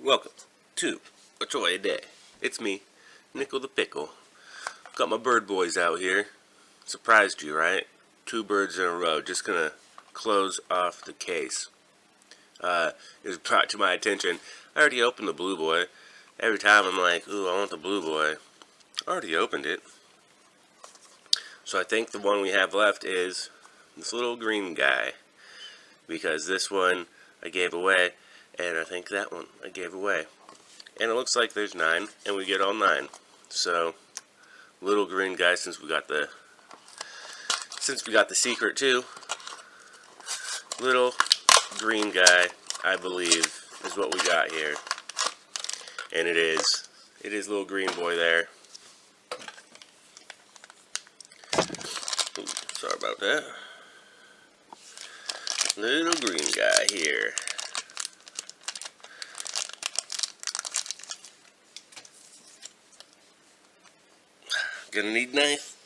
welcome to A Toy a Day. It's me, Nickel the Pickle. Got my bird boys out here. Surprised you, right? 2 birds in a row. Just gonna close off the case. It was brought to my attention. I already opened the blue boy. Every time I'm like, ooh, I want the blue boy. I already opened it. So I think the one we have left is this little green guy. Because this one I gave away, and I think that one I gave away. And it looks like there's 9, and we get all 9. So, little green guy, since we got the secret too. Little green guy, I believe, is what we got here. And it is little green boy there. Ooh, sorry about that. Little green guy here. Gonna need knife.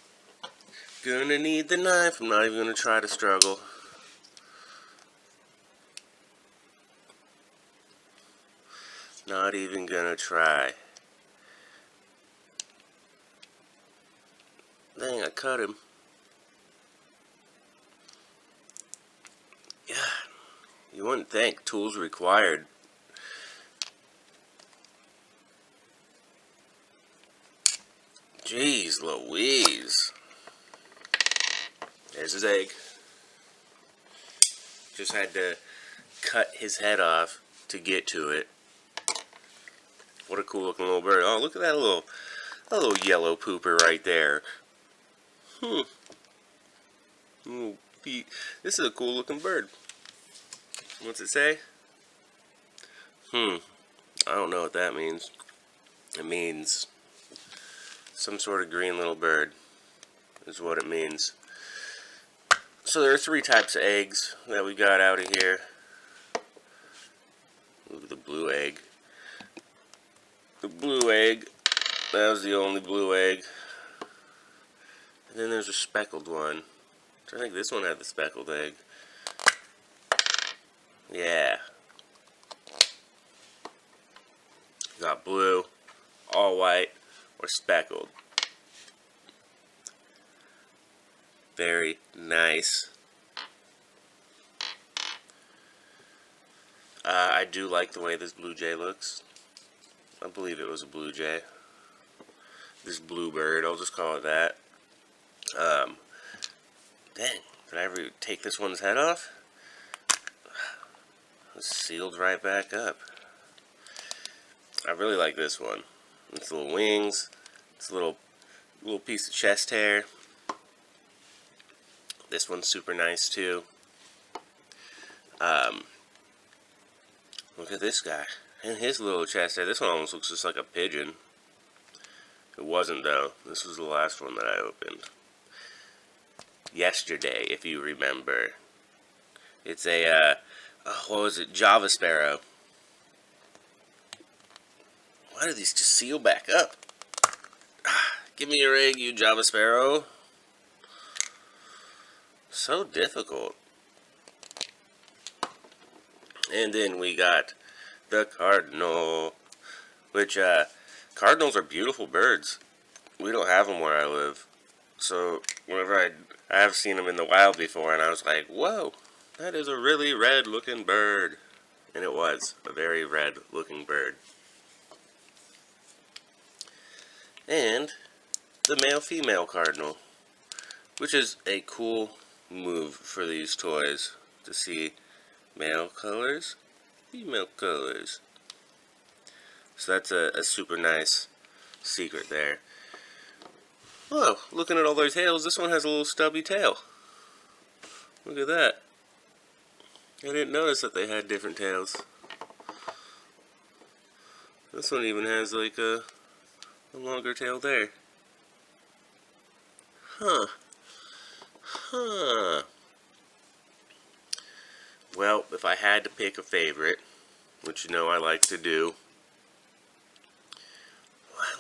Gonna need the knife. I'm not even gonna try to struggle. Not even gonna try. Dang, I cut him. Yeah, you wouldn't think. Tools required. Jeez Louise. There's his egg. Just had to cut his head off to get to it. What a cool looking little bird. Oh, look at that little yellow pooper right there. This is a cool looking bird. What's it say? I don't know what that means. It means some sort of green little bird is what it means. So there are 3 types of eggs that we got out of here. Look at the blue egg. The blue egg, that was the only blue egg. And then there's a speckled one. I think this one had the speckled egg. Yeah. Got blue, all white, or speckled. Very nice. I do like the way this blue jay looks. I believe it was a blue jay. This blue bird, I'll just call it that. Dang, did I ever take this one's head off? It's sealed right back up. I really like this one. Its little wings, its little piece of chest hair. This one's super nice too. Look at this guy and his little chest hair. This one almost looks just like a pigeon. It wasn't though. This was the last one that I opened yesterday, if you remember. It's a what was it? Java sparrow. Why do these just seal back up? Give me your egg, you Java sparrow. So difficult. And then we got the cardinal, which cardinals are beautiful birds. We don't have them where I live, so whenever I have seen them in the wild before, and I was like, whoa, that is a really red looking bird. And it was a very red looking bird. And the male-female cardinal, which is a cool move for these toys to see male colors, female colors. So that's a super nice secret there. Oh, looking at all their tails, this one has a little stubby tail. Look at that. I didn't notice that they had different tails. This one even has like a longer tail there. Huh. Well, if I had to pick a favorite, which you know I like to do,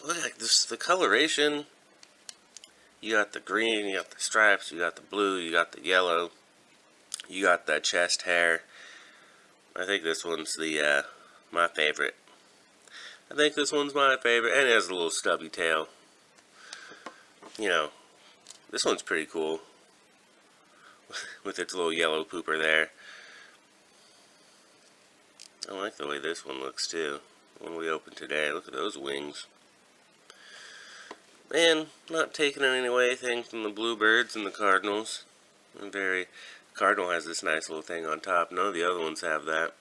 look at this, the coloration. You got the green, you got the stripes, you got the blue, you got the yellow, you got that chest hair. I think this one's the my favorite. I think this one's my favorite, and it has a little stubby tail. You know, this one's pretty cool with its little yellow pooper there. I like the way this one looks too. The one we opened today. Look at those wings. And not taking in any way anything from the bluebirds and the cardinals. Cardinal has this nice little thing on top. None of the other ones have that.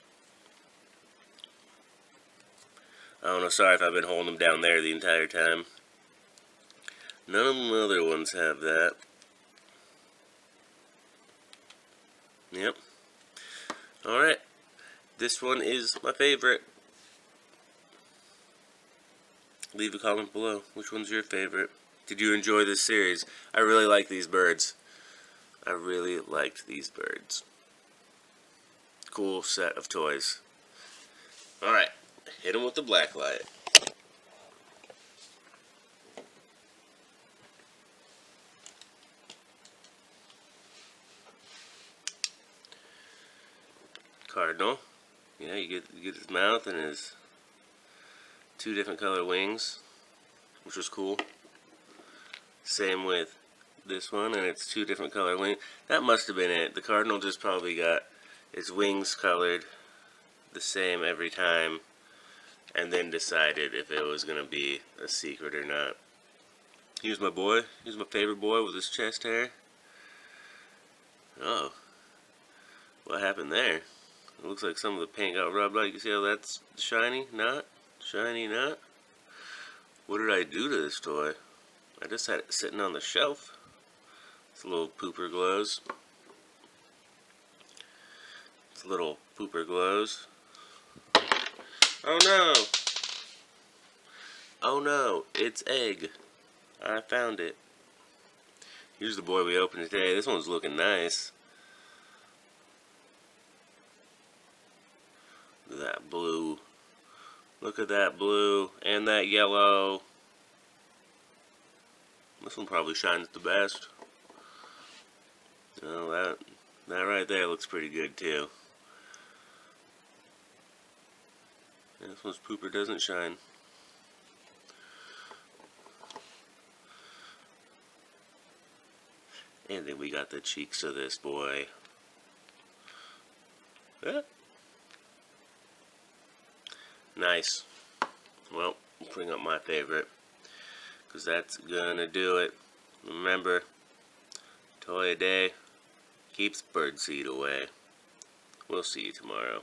I don't know, sorry if I've been holding them down there the entire time. None of the other ones have that. Yep. Alright. This one is my favorite. Leave a comment below. Which one's your favorite? Did you enjoy this series? I really like these birds. I really liked these birds. Cool set of toys. Alright. Hit them with the black light. Cardinal. Yeah, you get his mouth and his two different color wings, which was cool. Same with this one, and it's two different color wings. That must have been it. The cardinal just probably got its wings colored the same every time, and then decided if it was going to be a secret or not. Here's my boy. Here's my favorite boy with his chest hair. Oh. What happened there? It looks like some of the paint got rubbed out. You can see how that's shiny, not? Shiny, not? What did I do to this toy? I just had it sitting on the shelf. It's a little pooper glows. It's little pooper glows. Oh no! Oh no, it's egg. I found it. Here's the boy we opened today. This one's looking nice. Look at that blue. Look at that blue and that yellow. This one probably shines the best. Oh, that right there looks pretty good too. And this one's pooper doesn't shine. And then we got the cheeks of this boy. Yeah. Nice. Well, I'll bring up my favorite, because that's gonna do it. Remember, toy a day keeps birdseed away. We'll see you tomorrow.